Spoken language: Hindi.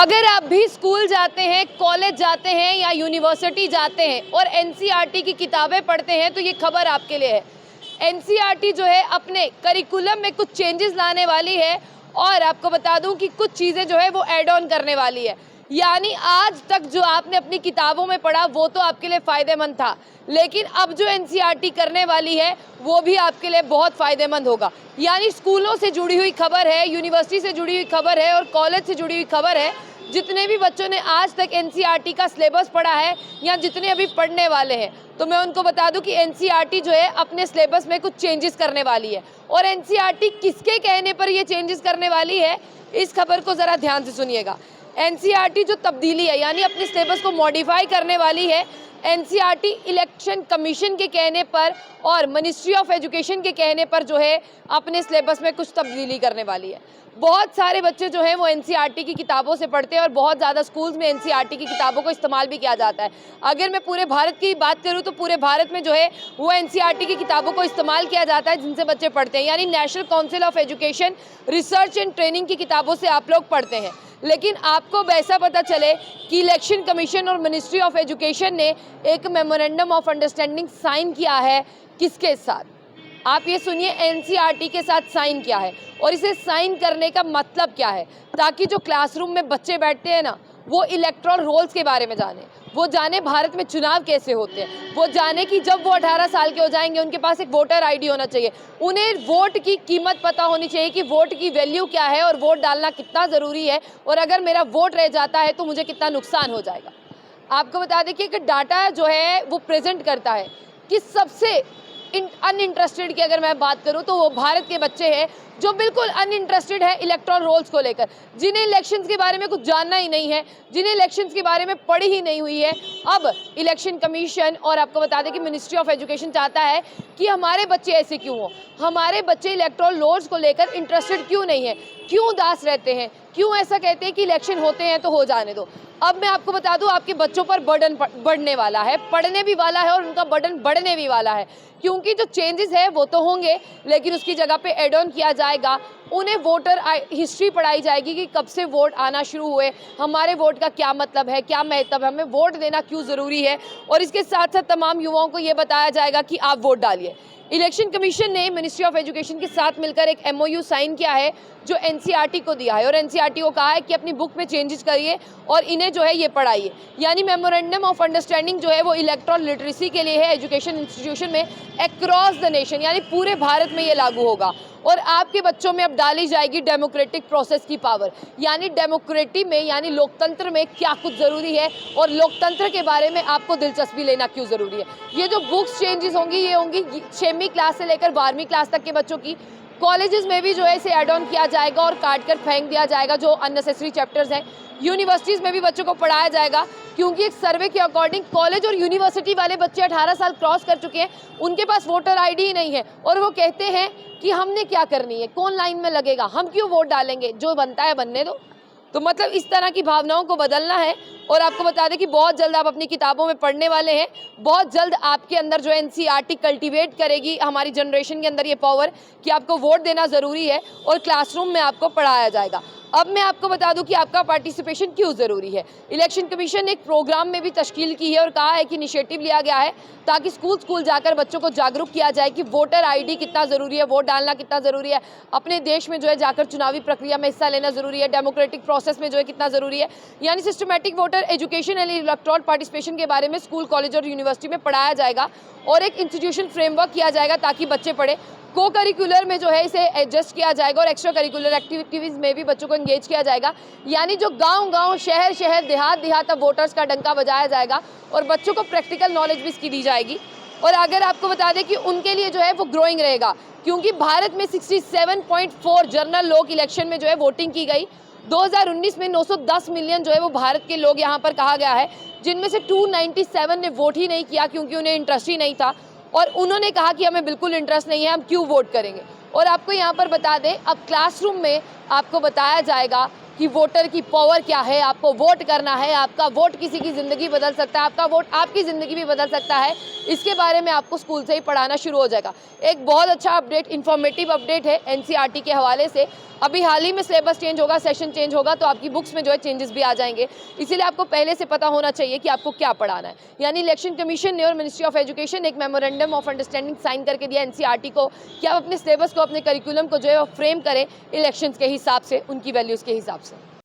अगर आप भी स्कूल जाते हैं, कॉलेज जाते हैं या यूनिवर्सिटी जाते हैं और एनसीईआरटी की किताबें पढ़ते हैं तो ये खबर आपके लिए है। एनसीईआरटी जो है अपने करिकुलम में कुछ चेंजेस लाने वाली है और आपको बता दूं कि कुछ चीज़ें जो है वो ऐड ऑन करने वाली है। यानी आज तक जो आपने अपनी किताबों में पढ़ा वो तो आपके लिए फ़ायदेमंद था, लेकिन अब जो एनसीईआरटी करने वाली है वो भी आपके लिए बहुत फ़ायदेमंद होगा। यानी स्कूलों से जुड़ी हुई खबर है, यूनिवर्सिटी से जुड़ी हुई खबर है और कॉलेज से जुड़ी हुई खबर है। जितने भी बच्चों ने आज तक एनसीईआरटी का सिलेबस पढ़ा है या जितने अभी पढ़ने वाले हैं, तो मैं उनको बता दूं कि एनसीईआरटी जो है अपने सिलेबस में कुछ चेंजेस करने वाली है। और एनसीईआरटी किसके कहने पर ये चेंजेस करने वाली है, इस खबर को ज़रा ध्यान से सुनिएगा। एनसीईआरटी जो तब्दीली है यानी अपने सिलेबस को मॉडिफाई करने वाली है, एनसीईआरटी इलेक्शन कमीशन के कहने पर और मिनिस्ट्री ऑफ एजुकेशन के कहने पर जो है अपने सिलेबस में कुछ तब्दीली करने वाली है। बहुत सारे बच्चे जो हैं वो एनसीईआरटी की किताबों से पढ़ते हैं और बहुत ज़्यादा स्कूल्स में एनसीईआरटी की किताबों को इस्तेमाल भी किया जाता है। अगर मैं पूरे भारत की बात करूं तो पूरे भारत में जो है वो एनसीईआरटी की किताबों को इस्तेमाल किया जाता है जिनसे बच्चे पढ़ते हैं। यानी national council of education research and training की किताबों से आप लोग पढ़ते हैं। लेकिन आपको वैसा पता चले कि इलेक्शन कमीशन और मिनिस्ट्री ऑफ एजुकेशन ने एक मेमोरेंडम ऑफ अंडरस्टैंडिंग साइन किया है। किसके साथ? आप ये सुनिए, एनसीईआरटी के साथ साइन किया है। और इसे साइन करने का मतलब क्या है? ताकि जो क्लासरूम में बच्चे बैठते हैं ना, वो इलेक्टोरल रोल्स के बारे में जाने, वो जाने भारत में चुनाव कैसे होते हैं, वो जाने कि जब वो 18 साल के हो जाएंगे उनके पास एक वोटर आईडी होना चाहिए, उन्हें वोट की कीमत पता होनी चाहिए कि वोट की वैल्यू क्या है और वोट डालना कितना ज़रूरी है, और अगर मेरा वोट रह जाता है तो मुझे कितना नुकसान हो जाएगा। आपको बता दें कि डाटा जो है वो प्रेजेंट करता है कि सबसे अनइंटरेस्टेड की अगर मैं बात करूं तो वो भारत के बच्चे हैं जो बिल्कुल अनइंटरेस्टेड है इलेक्टोरल रोल्स को लेकर, जिन्हें इलेक्शंस के बारे में कुछ जानना ही नहीं है, जिन्हें इलेक्शंस के बारे में पढ़ी ही नहीं हुई है। अब इलेक्शन कमीशन और आपको बता दें कि मिनिस्ट्री ऑफ एजुकेशन चाहता है कि हमारे बच्चे ऐसे क्यों हो, हमारे बच्चे इलेक्टोरल रोल्स को लेकर इंटरेस्टेड क्यों नहीं है, क्यों उदास रहते हैं, क्यों ऐसा कहते हैं कि इलेक्शन होते हैं तो हो जाने दो। अब मैं आपको बता दूं आपके बच्चों पर बर्डन बढ़ने वाला है, पढ़ने भी वाला है और उनका बर्डन बढ़ने भी वाला है, क्योंकि जो चेंजेस है वो तो होंगे लेकिन उसकी जगह पे एड ऑन किया जाएगा। उन्हें वोटर हिस्ट्री पढ़ाई जाएगी कि कब से वोट आना शुरू हुए, हमारे वोट का क्या मतलब है, क्या महत्व है, हमें वोट देना क्यों ज़रूरी है, और इसके साथ साथ तमाम युवाओं को ये बताया जाएगा कि आप वोट डालिए। इलेक्शन कमीशन ने मिनिस्ट्री ऑफ एजुकेशन के साथ मिलकर एक एमओयू साइन किया है जो एनसीईआरटी को दिया है और एनसीईआरटी को कहा है कि अपनी बुक में चेंजेस करिए और इन्हें जो है ये पढ़ाइए। यानी मेमोरेंडम ऑफ अंडरस्टैंडिंग जो है वो इलेक्ट्रॉन लिटरेसी के लिए है एजुकेशन इंस्टीट्यूशन में अक्रॉस द नेशन, यानी पूरे भारत में ये लागू होगा। और आपके बच्चों में अब डाली जाएगी डेमोक्रेटिक प्रोसेस की पावर, यानी डेमोक्रेटी में यानी लोकतंत्र में क्या कुछ ज़रूरी है और लोकतंत्र के बारे में आपको दिलचस्पी लेना क्यों ज़रूरी है। ये जो बुक्स चेंजेस होंगी ये होंगी 6वीं क्लास से लेकर 12वीं क्लास तक के बच्चों की। कॉलेजेस में भी जो है इसे ऐड ऑन किया जाएगा और काट कर फेंक दिया जाएगा जो अननेसेसरी चैप्टर्स हैं। यूनिवर्सिटीज़ में भी बच्चों को पढ़ाया जाएगा, क्योंकि एक सर्वे के अकॉर्डिंग कॉलेज और यूनिवर्सिटी वाले बच्चे 18 साल क्रॉस कर चुके हैं, उनके पास वोटर आईडी ही नहीं है और वो कहते हैं कि हमने क्या करनी है, कौन लाइन में लगेगा, हम क्यों वोट डालेंगे, जो बनता है बनने दो। तो मतलब इस तरह की भावनाओं को बदलना है। और आपको बता दें कि बहुत जल्द आप अपनी किताबों में पढ़ने वाले हैं, बहुत जल्द आपके अंदर जो है एनसीईआरटी कल्टीवेट करेगी हमारी जनरेशन के अंदर ये पावर कि आपको वोट देना ज़रूरी है और क्लासरूम में आपको पढ़ाया जाएगा। अब मैं आपको बता दूं कि आपका पार्टिसिपेशन क्यों ज़रूरी है। इलेक्शन कमीशन ने एक प्रोग्राम में भी तश्कील की है और कहा है कि इनिशिएटिव लिया गया है ताकि स्कूल जाकर बच्चों को जागरूक किया जाए कि वोटर आईडी कितना ज़रूरी है, वोट डालना कितना ज़रूरी है, अपने देश में जो है जाकर चुनावी प्रक्रिया में हिस्सा लेना ज़रूरी है, डेमोक्रेटिक प्रोसेस में जो है कितना ज़रूरी है। यानी systematic voter education and electoral participation के बारे में स्कूल, कॉलेज और यूनिवर्सिटी में पढ़ाया जाएगा और एक इंस्टीट्यूशन फ्रेमवर्क किया जाएगा ताकि बच्चे पढ़े। को करिकुलर में जो है इसे एडजस्ट किया जाएगा और एक्स्ट्रा करिकुलर एक्टिविटीज़ में भी बच्चों को एंगेज किया जाएगा। यानी जो गांव-गांव, शहर-शहर, देहात तक वोटर्स का डंका बजाया जाएगा और बच्चों को प्रैक्टिकल नॉलेज भी इसकी दी जाएगी। और अगर आपको बता दें कि उनके लिए जो है वो ग्रोइंग रहेगा, क्योंकि भारत में 67.4 जनरल लोक इलेक्शन में जो है वोटिंग की गई। 2019 में 910 मिलियन जो है वो भारत के लोग यहाँ पर कहा गया है, जिनमें से 297 ने वोट ही नहीं किया क्योंकि उन्हें इंटरेस्ट ही नहीं था और उन्होंने कहा कि हमें बिल्कुल इंटरेस्ट नहीं है, हम क्यों वोट करेंगे। और आपको यहाँ पर बता दें अब क्लासरूम में आपको बताया जाएगा कि वोटर की पावर क्या है, आपको वोट करना है, आपका वोट किसी की ज़िंदगी बदल सकता है, आपका वोट आपकी ज़िंदगी भी बदल सकता है। इसके बारे में आपको स्कूल से ही पढ़ाना शुरू हो जाएगा। एक बहुत अच्छा अपडेट, इन्फॉर्मेटिव अपडेट है एनसीईआरटी के हवाले से। अभी हाल ही में सिलेबस चेंज होगा, सेशन चेंज होगा, तो आपकी बुक्स में जो है चेंजेस भी आ जाएंगे। इसीलिए आपको पहले से पता होना चाहिए कि आपको क्या पढ़ाना है। यानी इलेक्शन कमीशन ने और मिनिस्ट्री ऑफ एजुकेशन ने एक मेमोरेंडम ऑफ अंडरस्टैंडिंग साइन करके दिया एनसीईआरटी को कि आप अपने सिलेबस को, अपने करिकुलम को जो है फ्रेम करें इलेक्शंस के हिसाब से, उनकी वैल्यूज़ के हिसाब से।